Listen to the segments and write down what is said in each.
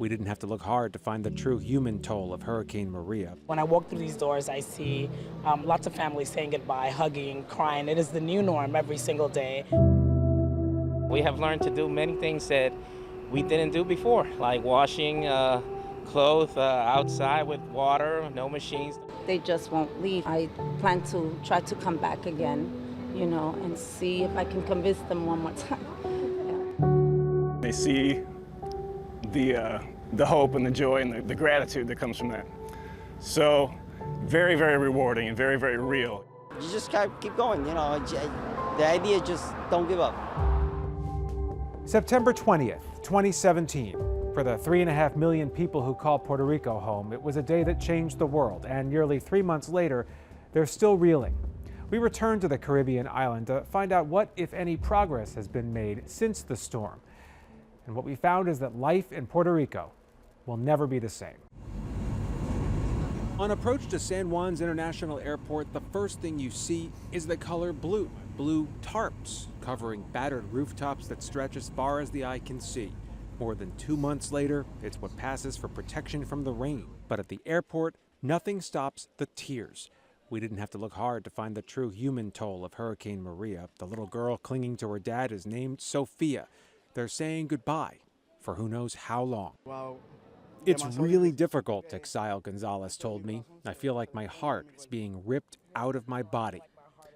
We didn't have to look hard to find the true human toll of Hurricane Maria. When I walk through these doors, I see lots of families saying goodbye, hugging, crying. It is the new norm every single day. We have learned to do many things that we didn't do before, like washing clothes outside with water, no machines. They just won't leave. I plan to try to come back again, and see if I can convince them one more time. Yeah. They see the hope and the joy and the gratitude that comes from that. So very, very rewarding and very, very real. You just keep going, The idea is just don't give up. September 20th, 2017. For the 3.5 million people who call Puerto Rico home, it was a day that changed the world, and nearly 3 months later, they're still reeling. We returned to the Caribbean island to find out what, if any, progress has been made since the storm. And what we found is that life in Puerto Rico will never be the same. On approach to San Juan's International Airport, the first thing you see is the color blue. Blue tarps covering battered rooftops that stretch as far as the eye can see. More than 2 months later, it's what passes for protection from the rain. But at the airport, nothing stops the tears. We didn't have to look hard to find the true human toll of Hurricane Maria. The little girl clinging to her dad is named Sophia. They're saying goodbye for who knows how long. Wow. It's really difficult, Exile Gonzalez told me. I feel like my heart is being ripped out of my body.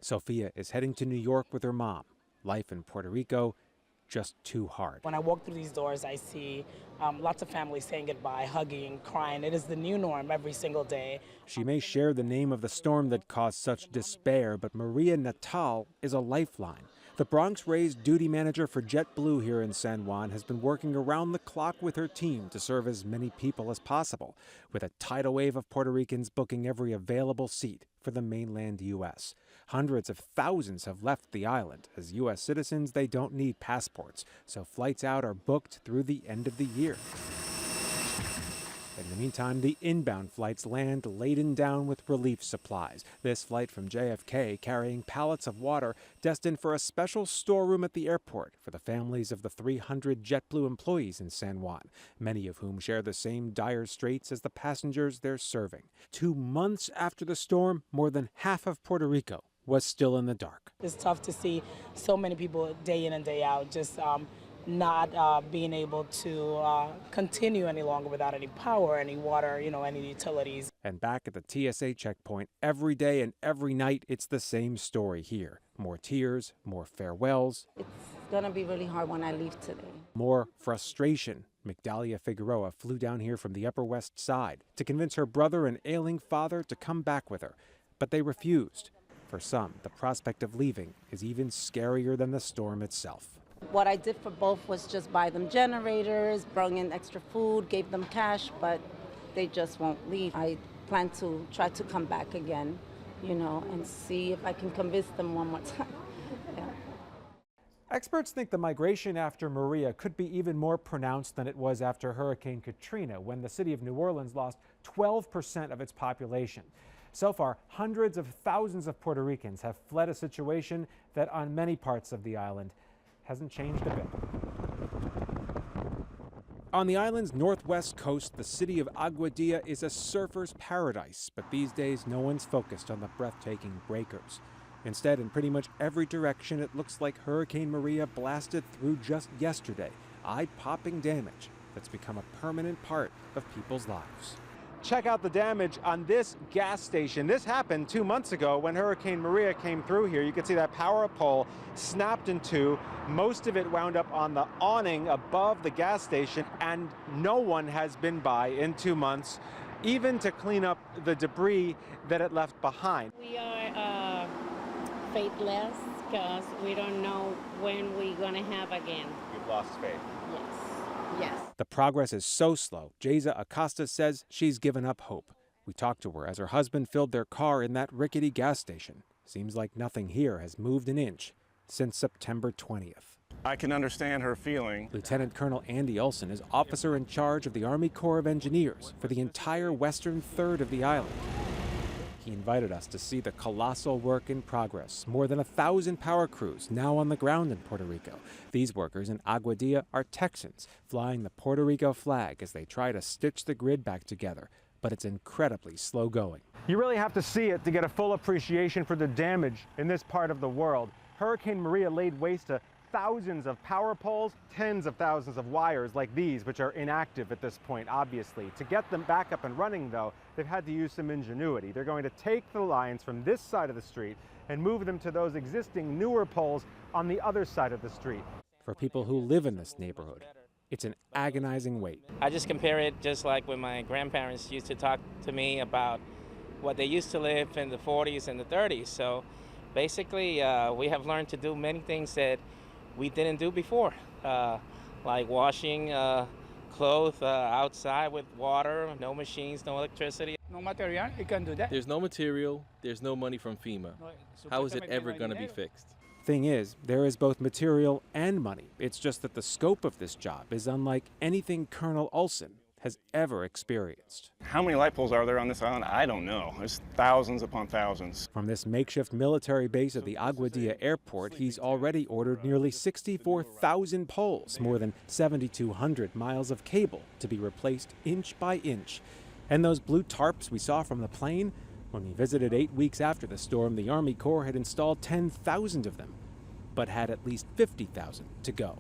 Sophia is heading to New York with her mom. Life in Puerto Rico, just too hard. When I walk through these doors, I see lots of families saying goodbye, hugging, crying. It is the new norm every single day. She may share the name of the storm that caused such despair, but Maria Natal is a lifeline. The Bronx-raised duty manager for JetBlue here in San Juan has been working around the clock with her team to serve as many people as possible, with a tidal wave of Puerto Ricans booking every available seat for the mainland U.S. Hundreds of thousands have left the island. As U.S. citizens, they don't need passports, so flights out are booked through the end of the year. In the meantime, the inbound flights land laden down with relief supplies. This flight from JFK carrying pallets of water destined for a special storeroom at the airport for the families of the 300 JetBlue employees in San Juan, many of whom share the same dire straits as the passengers they're serving. 2 months after the storm, more than half of Puerto Rico was still in the dark. It's tough to see so many people day in and day out just not being able to continue any longer without any power, any water, any utilities. And back at the TSA checkpoint, every day and every night, it's the same story here. More tears, more farewells. It's gonna be really hard when I leave today. More frustration. Migdalia Figueroa flew down here from the Upper West Side to convince her brother and ailing father to come back with her, but they refused. For some, the prospect of leaving is even scarier than the storm itself. What I did for both was just buy them generators, bring in extra food, gave them cash, but they just won't leave. I plan to try to come back again, and see if I can convince them one more time. Yeah. Experts think the migration after Maria could be even more pronounced than it was after Hurricane Katrina, when the city of New Orleans lost 12% of its population. So far, hundreds of thousands of Puerto Ricans have fled a situation that on many parts of the island hasn't changed a bit. On the island's northwest coast, the city of Aguadilla is a surfer's paradise, but these days no one's focused on the breathtaking breakers. Instead, in pretty much every direction, it looks like Hurricane Maria blasted through just yesterday, eye-popping damage that's become a permanent part of people's lives. Check out the damage on this gas station. This happened 2 months ago when Hurricane Maria came through here. You can see that power pole snapped in two. Most of it wound up on the awning above the gas station, and no one has been by in 2 months, even to clean up the debris that it left behind. We are faithless because we don't know when we're going to have again. You've lost faith. Yes. Yes. The progress is so slow, Jeza Acosta says she's given up hope. We talked to her as her husband filled their car in that rickety gas station. Seems like nothing here has moved an inch since September 20th. I can understand her feeling. Lieutenant Colonel Andy Olson is officer in charge of the Army Corps of Engineers for the entire western third of the island. He invited us to see the colossal work in progress. More than 1,000 power crews now on the ground in Puerto Rico. These workers in Aguadilla are Texans, flying the Puerto Rico flag as they try to stitch the grid back together. But it's incredibly slow going. You really have to see it to get a full appreciation for the damage in this part of the world. Hurricane Maria laid waste to thousands of power poles, tens of thousands of wires like these, which are inactive at this point, obviously. To get them back up and running, though, they've had to use some ingenuity. They're going to take the lines from this side of the street and move them to those existing newer poles on the other side of the street. For people who live in this neighborhood, it's an agonizing wait. I just compare it just like when my grandparents used to talk to me about what they used to live in the 40s and the 30s. So basically, we have learned to do many things that we didn't do before, like washing clothes outside with water, no machines, no electricity. No material, you can do that. There's no material, there's no money from FEMA. How is it ever going to be fixed? Thing is, there is both material and money. It's just that the scope of this job is unlike anything Colonel Olson has ever experienced. How many light poles are there on this island? I don't know. There's thousands upon thousands. From this makeshift military base at the Aguadilla airport, he's already ordered nearly 64,000 poles, more than 7,200 miles of cable to be replaced inch by inch. And those blue tarps we saw from the plane, when we visited 8 weeks after the storm, the Army Corps had installed 10,000 of them, but had at least 50,000 to go.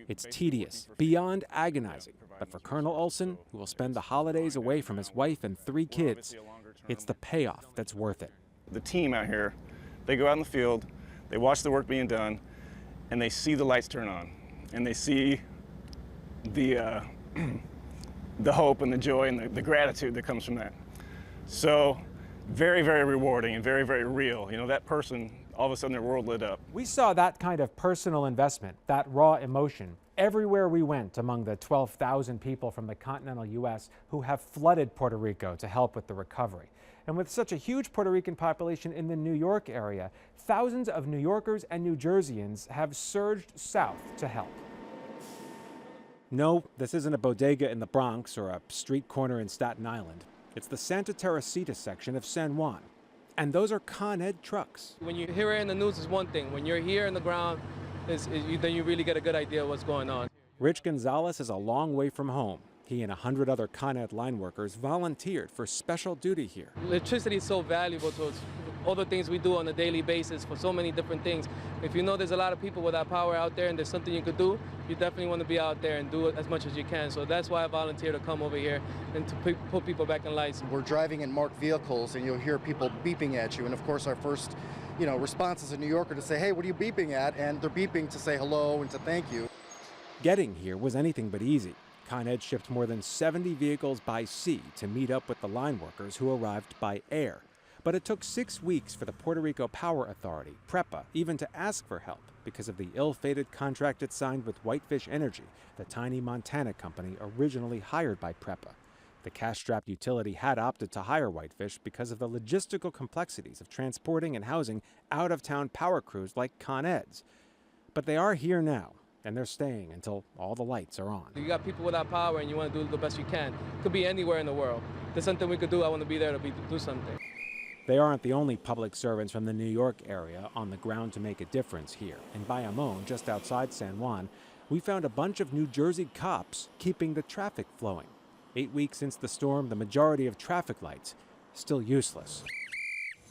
It's tedious, beyond agonizing, but for Colonel Olson, who will spend the holidays away from his wife and 3 kids, it's the payoff that's worth it. The team out here, they go out in the field, they watch the work being done, and they see the lights turn on, and they see the hope and the joy and the gratitude that comes from that. So very, very rewarding and very, very real. You know, that person, all of a sudden their world lit up. We saw that kind of personal investment, that raw emotion, everywhere we went among the 12,000 people from the continental U.S. who have flooded Puerto Rico to help with the recovery. And with such a huge Puerto Rican population in the New York area, thousands of New Yorkers and New Jerseyans have surged south to help. No, this isn't a bodega in the Bronx or a street corner in Staten Island. It's the Santa Teresita section of San Juan. And those are Con Ed trucks. When you hear it in the news is one thing. When you're here on the ground, then you really get a good idea of what's going on. Rich Gonzalez is a long way from home. He and 100 other Con Ed line workers volunteered for special duty here. Electricity is so valuable to us. All the things we do on a daily basis for so many different things. If you know there's a lot of people without power out there and there's something you could do, you definitely want to be out there and do it as much as you can. So that's why I volunteer to come over here and to put people back in lights. We're driving in marked vehicles and you'll hear people beeping at you. And of course our first response as a New Yorker to say, hey, what are you beeping at? And they're beeping to say hello and to thank you. Getting here was anything but easy. Con Ed shipped more than 70 vehicles by sea to meet up with the line workers who arrived by air. But it took 6 weeks for the Puerto Rico Power Authority, PREPA, even to ask for help because of the ill-fated contract it signed with Whitefish Energy, the tiny Montana company originally hired by PREPA. The cash-strapped utility had opted to hire Whitefish because of the logistical complexities of transporting and housing out-of-town power crews like Con Ed's. But they are here now, and they're staying until all the lights are on. You got people without power and you want to do the best you can. Could be anywhere in the world. There's something we could do, I want to be there to do something. They aren't the only public servants from the New York area on the ground to make a difference here. In Bayamón, just outside San Juan, we found a bunch of New Jersey cops keeping the traffic flowing. 8 weeks since the storm, the majority of traffic lights still useless.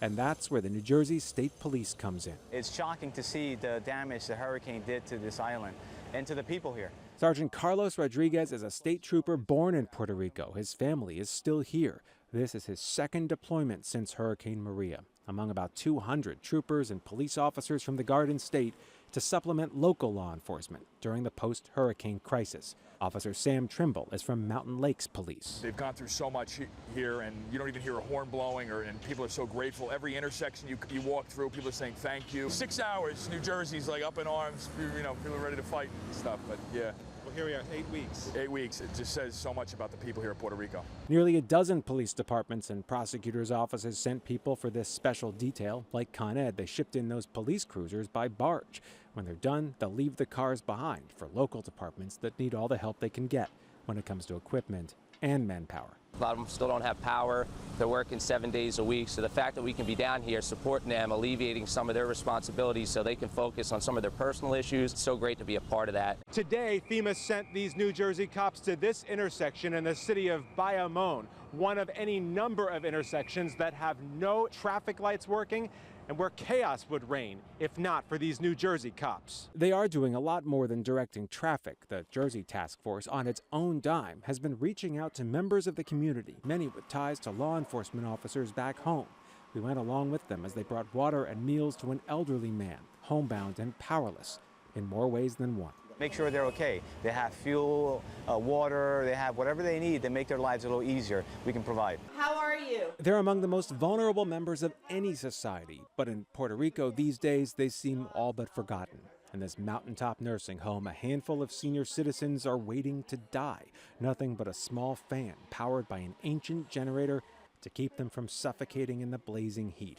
And that's where the New Jersey State Police comes in. It's shocking to see the damage the hurricane did to this island and to the people here. Sergeant Carlos Rodriguez is a state trooper born in Puerto Rico. His family is still here. This is his second deployment since Hurricane Maria, among about 200 troopers and police officers from the Garden State to supplement local law enforcement during the post-hurricane crisis. Officer Sam Trimble is from Mountain Lakes Police. They've gone through so much here, and you don't even hear a horn blowing, and people are so grateful. Every intersection you walk through, people are saying thank you. 6 hours, New Jersey's like up in arms, people are ready to fight and stuff, but yeah. Well, here we are, 8 weeks. 8 weeks, it just says so much about the people here in Puerto Rico. Nearly a dozen police departments and prosecutors' offices sent people for this special detail. Like Con Ed, they shipped in those police cruisers by barge. When they're done, they'll leave the cars behind for local departments that need all the help they can get when it comes to equipment and manpower. A lot of them still don't have power. They're working 7 days a week. So the fact that we can be down here supporting them, alleviating some of their responsibilities so they can focus on some of their personal issues, it's so great to be a part of that. Today, FEMA sent these New Jersey cops to this intersection in the city of Bayamon, one of any number of intersections that have no traffic lights working and where chaos would reign if not for these New Jersey cops. They are doing a lot more than directing traffic. The Jersey Task Force, on its own dime, has been reaching out to members of the community, many with ties to law enforcement officers back home. We went along with them as they brought water and meals to an elderly man, homebound and powerless, in more ways than one. Make sure they're okay. They have fuel, water, they have whatever they need to make their lives a little easier, we can provide. How are you? They're among the most vulnerable members of any society, but in Puerto Rico these days they seem all but forgotten. In this mountaintop nursing home, a handful of senior citizens are waiting to die. Nothing but a small fan powered by an ancient generator to keep them from suffocating in the blazing heat.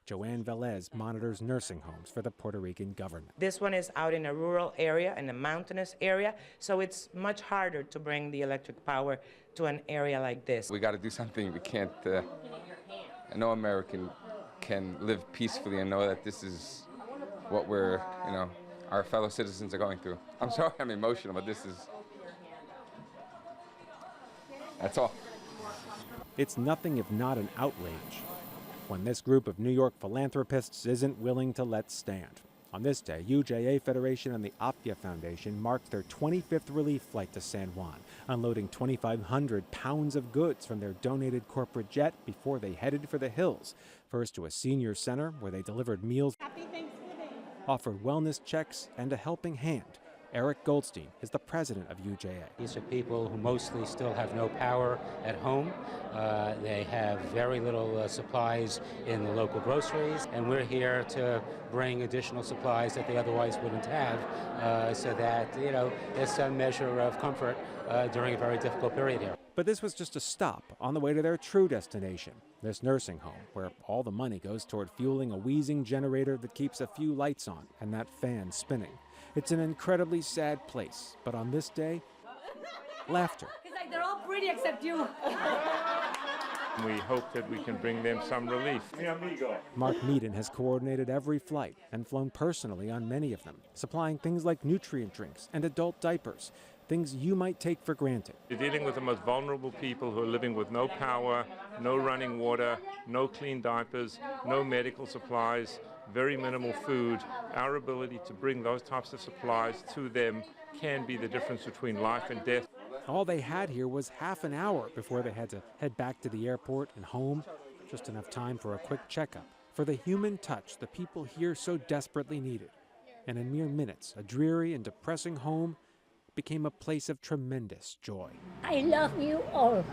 Joanne Velez monitors nursing homes for the Puerto Rican government. This one is out in a rural area, in a mountainous area, so it's much harder to bring the electric power to an area like this. We got to do something. We can't, no American can live peacefully and know that this is what we're, our fellow citizens are going through. I'm sorry I'm emotional, but that's all. It's nothing if not an outrage when this group of New York philanthropists isn't willing to let stand. On this day, UJA Federation and the AFIA Foundation marked their 25th relief flight to San Juan, unloading 2,500 pounds of goods from their donated corporate jet before they headed for the hills, first to a senior center where they delivered meals, offered wellness checks, and a helping hand. Eric Goldstein is the president of UJA. These are people who mostly still have no power at home. They have very little supplies in the local groceries, and we're here to bring additional supplies that they otherwise wouldn't have, so that there's some measure of comfort during a very difficult period here. But this was just a stop on the way to their true destination, this nursing home, where all the money goes toward fueling a wheezing generator that keeps a few lights on and that fan spinning. It's an incredibly sad place, but on this day, laughter. It's like they're all pretty except you. We hope that we can bring them some relief. Mark Meaden has coordinated every flight and flown personally on many of them, supplying things like nutrient drinks and adult diapers, things you might take for granted. You're dealing with the most vulnerable people who are living with no power, no running water, no clean diapers, no medical supplies, very minimal food. Our ability to bring those types of supplies to them can be the difference between life and death. All they had here was half an hour before they had to head back to the airport and home, just enough time for a quick checkup, for the human touch the people here so desperately needed. And in mere minutes, a dreary and depressing home became a place of tremendous joy. I love you all.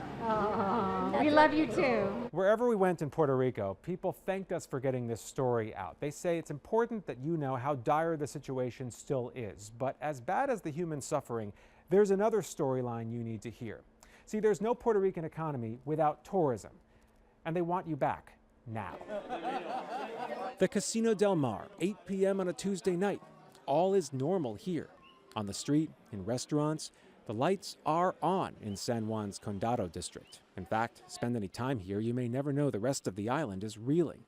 We love you too. Wherever we went in Puerto Rico, people thanked us for getting this story out. They say it's important that you know how dire the situation still is. But as bad as the human suffering, there's another storyline you need to hear. See, there's no Puerto Rican economy without tourism, and they want you back now. The Casino Del Mar, 8 p.m. on a Tuesday night. All is normal here. On the street, in restaurants, the lights are on in San Juan's Condado district. In fact, spend any time here, you may never know the rest of the island is reeling,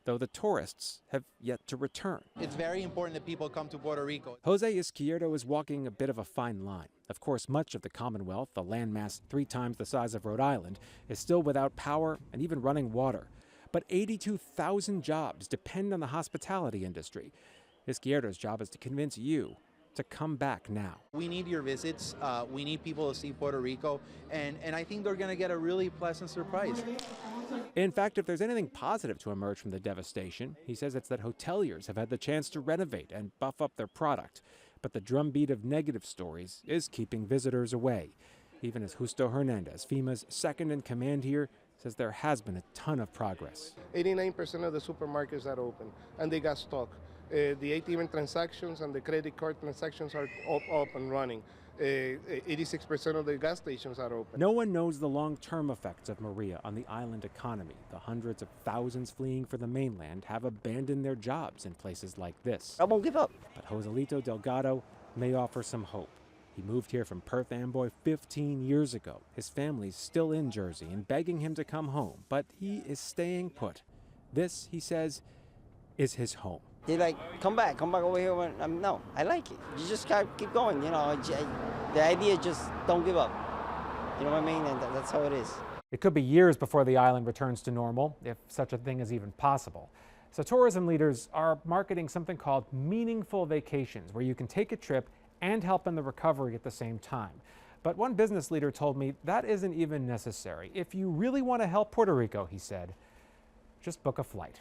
though the tourists have yet to return. It's very important that people come to Puerto Rico. Jose Izquierdo is walking a bit of a fine line. Of course, much of the Commonwealth, a landmass 3 times the size of Rhode Island, is still without power and even running water. But 82,000 jobs depend on the hospitality industry. Izquierdo's job is to convince you to come back now. We need your visits. We need people to see Puerto Rico, and I think they're going to get a really pleasant surprise. In fact, if there's anything positive to emerge from the devastation, he says it's that hoteliers have had the chance to renovate and buff up their product. But the drumbeat of negative stories is keeping visitors away, even as Justo Hernandez, FEMA's second-in-command here, says there has been a ton of progress. 89% of the supermarkets are open, and they got stock. The ATM transactions and the credit card transactions are up and running. 86% of the gas stations are open. No one knows the long-term effects of Maria on the island economy. The hundreds of thousands fleeing for the mainland have abandoned their jobs in places like this. I won't give up. But Joselito Delgado may offer some hope. He moved here from Perth Amboy 15 years ago. His family's still in Jersey and begging him to come home, but he is staying put. This, he says, is his home. They're like, come back over here. No, I like it. You just gotta keep going, you know. The idea is just don't give up. You know what I mean? And that's how it is. It could be years before the island returns to normal, if such a thing is even possible. So tourism leaders are marketing something called meaningful vacations, where you can take a trip and help in the recovery at the same time. But one business leader told me that isn't even necessary. If you really want to help Puerto Rico, he said, just book a flight.